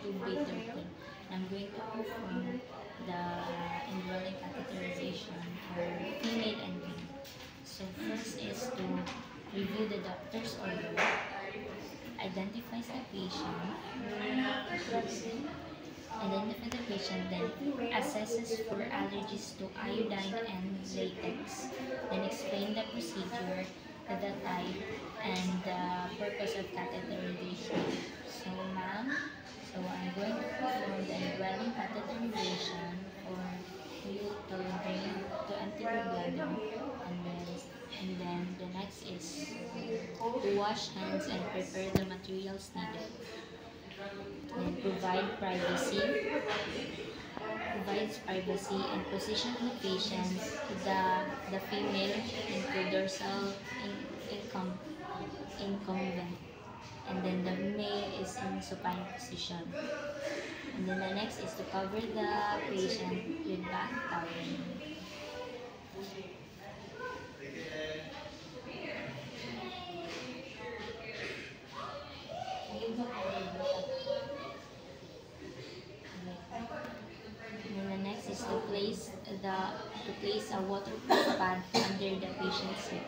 2B13. I'm going to perform the indwelling catheterization for female and male. So first is to review the doctor's order, identifies the patient, identify the patient, then assesses for allergies to iodine and latex, then explain the procedure, the type, and the purpose of catheterization. So ma'am, so I'm going to perform the indwelling catheterization for you to drain to empty the bladder, and then the next is to wash hands and prepare the materials needed. And provides privacy and position the patient, the female into dorsal incumbent, and then the male is in supine position. And then the next is to cover the patient with bath towel. And the next is to place a waterproof pad under the patient's head.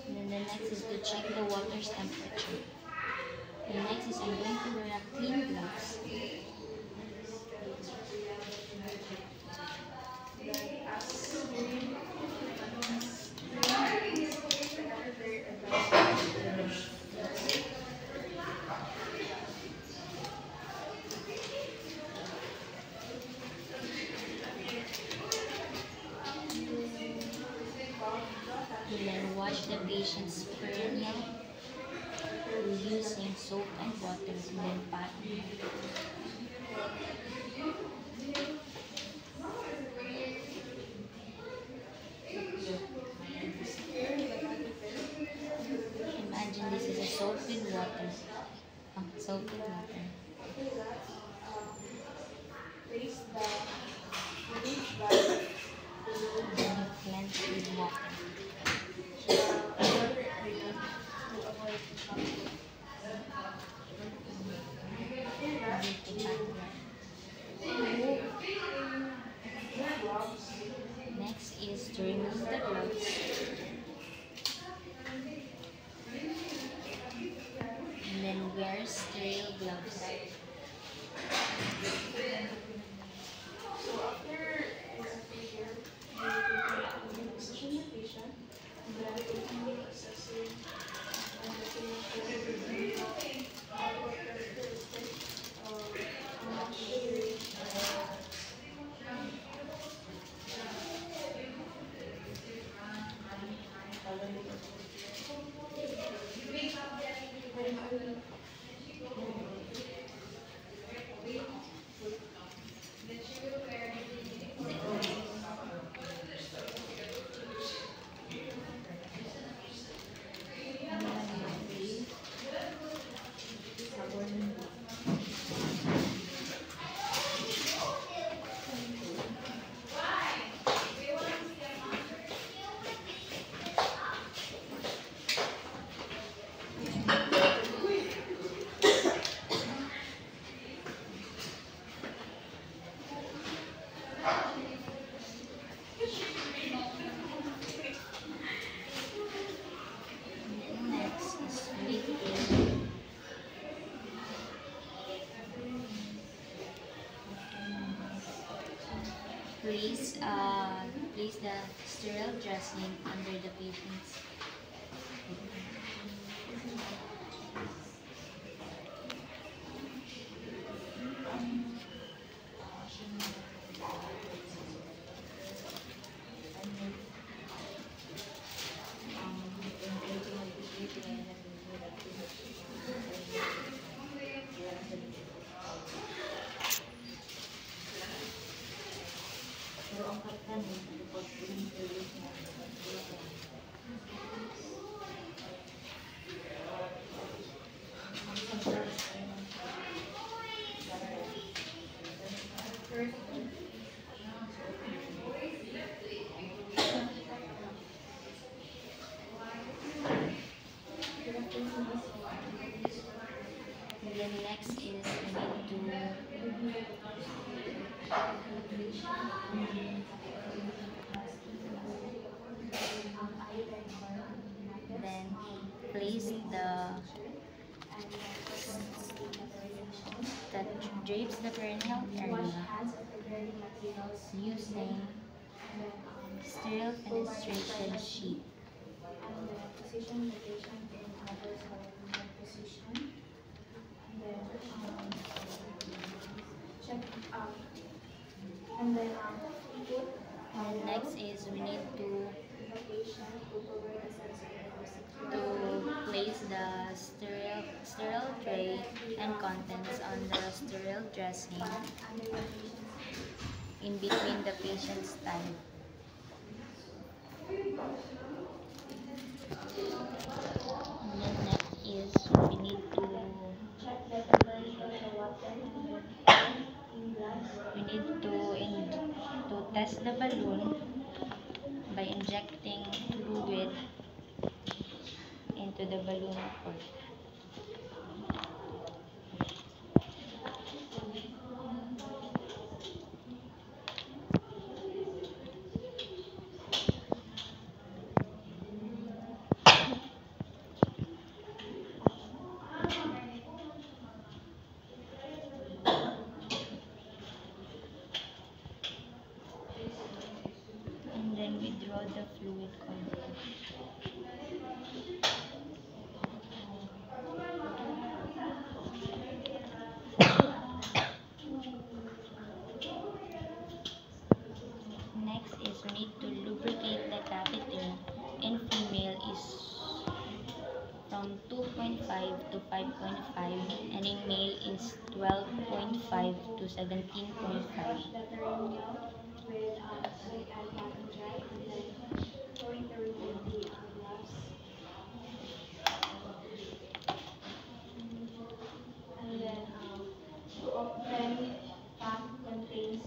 And then the next is to check the water's temperature. The next is I'm going to wear a clean gloves. And then wash the patient's perineum using soap and water, and then pat. Imagine this is a soap with water. Soap with water. And then you cleanse with water. Next is to remove the gloves. And then wear sterile gloves. Place the sterile dressing under the patient's And then next is we need to then place that drapes the perineal area using sterile fenestration sheet. And then position the patient in reverse horizontal position. And then check and then put And next is we need to the patient to cover the sensitive or secure. place the sterile tray and contents on the sterile dressing Under the patient's in between the patient's thigh. And then next is we need to check the temperature of the water in glass. we need to test the balloon by injecting fluid into the balloon port. And then withdraw the fluid content. Next is we need to lubricate the catheter. In female is from 2.5 to 5.5 and in male is 12.5 to 17.5. Wash the perineum with soap and cotton dry and then going to remove the gloves. And then open pack contains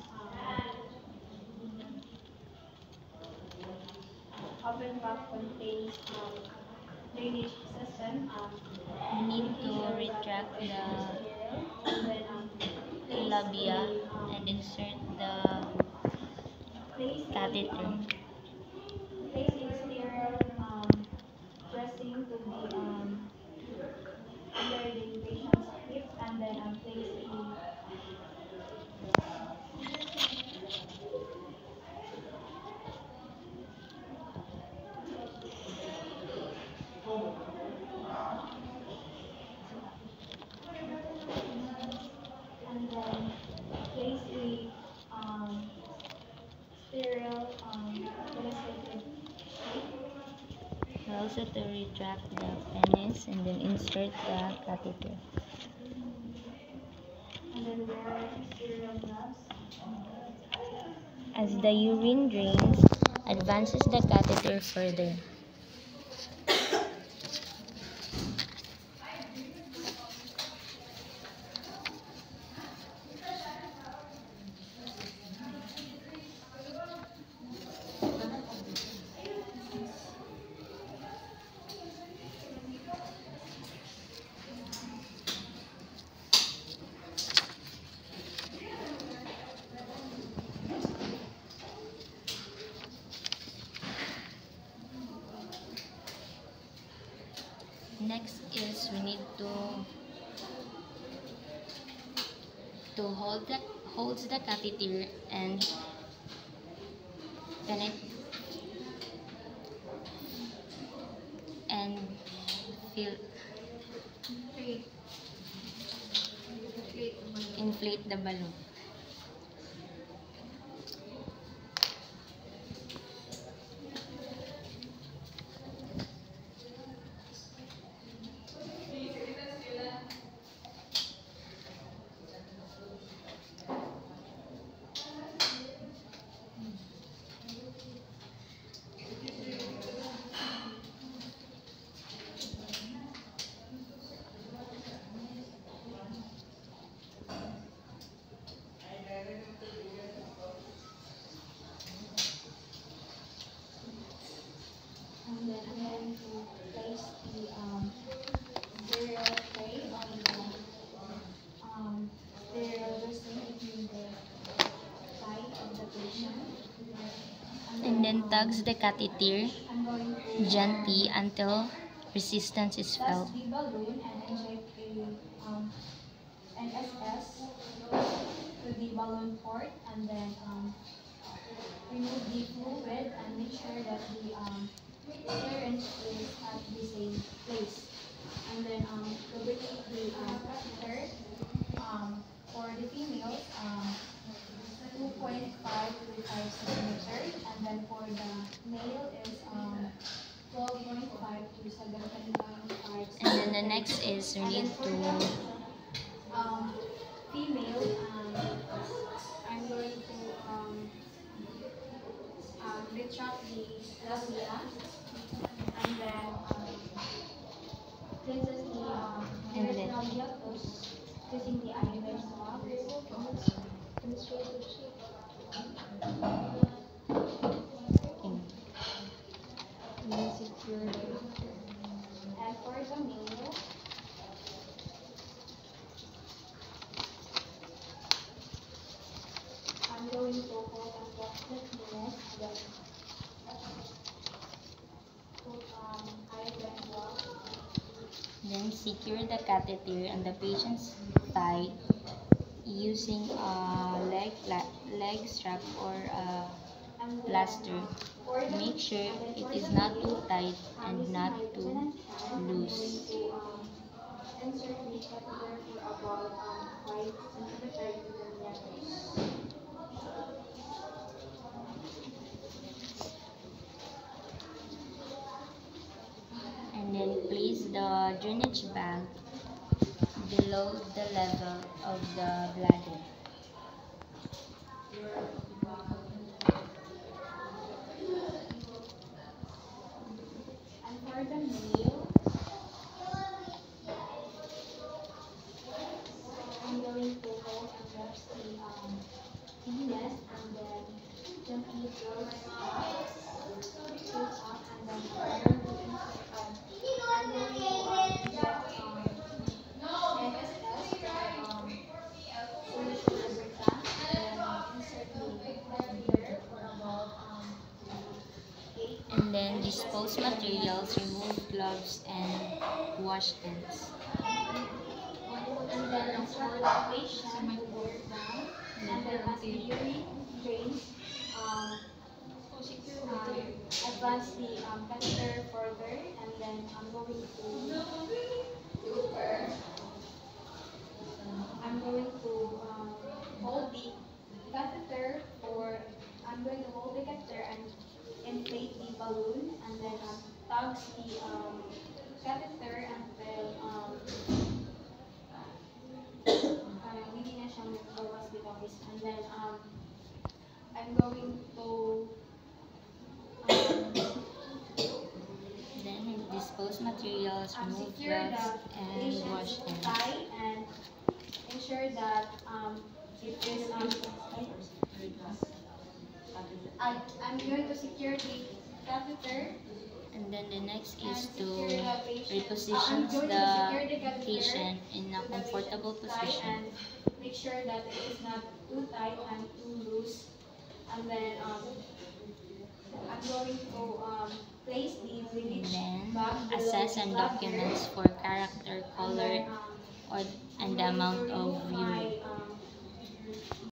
drainage system. We need to retract the And then labia and insert the catheter. place a sterile dressing to be under the patient's hip and then place a and then place a sterile penetrated sheet. Also to retract the penis and then insert the catheter. And then wear sterile gloves. As the urine drains, advances the catheter further. Next is we need to hold the catheter and and fill inflate the balloon. then tugs the catheter I'm going to gently until resistance is plus felt. the balloon and inject NSS to the balloon port, and then remove the fluid and make sure that the syringe is at the same place. And then lubricate the catheter for the females, 2.5 to 5 centimeters, and then for the male is 12.5 to 7.5 And then the centimeters. next is we And then need for to the female, I'm going to retract the labia, and then places the And then- peritoneal hiatus using the iodine swab. And for the male, I'm going to hold approximately minutes, and then put iodine swab. then secure the catheter on the patient's thigh using a leg strap or a And then, plaster. for the- Make sure and then it for is the not male, too tight and using not my too Lieutenant Sam, loose. I'm going to insert the catheter for about 5 centimeters to the neck. And then place the drainage bag below the level of the bladder. And for the male, I'm going to hold and rest the penis, and then gently close up, and then I'm going to insert, I'm going to inject NSS solution lubricant, and then insert the catheter for about 8. And then dispose materials, remove gloves and wash hands. And then instruct the patient to wear down, and then as the urine drains, advance the catheter further, and then I'm going to hold the catheter for I'm going to hold the catheter and inflate the balloon, and then tugs the catheter until hindi na siya magbawas the noise, and then I'm going to Then dispose materials, remove secure gloves the and wash patient's hands. thigh and ensure that it is I'm going to secure the catheter. And then the next And is to secure the patient. reposition I'm going to the secure the catheter patient in a to the comfortable patient's thigh position. and make sure that it is not too tight and too loose. And then I'm going to place the And drainage then bag below assess the and bladder. documents for character, And color, then, or I'm and the going to amount of remove my urine.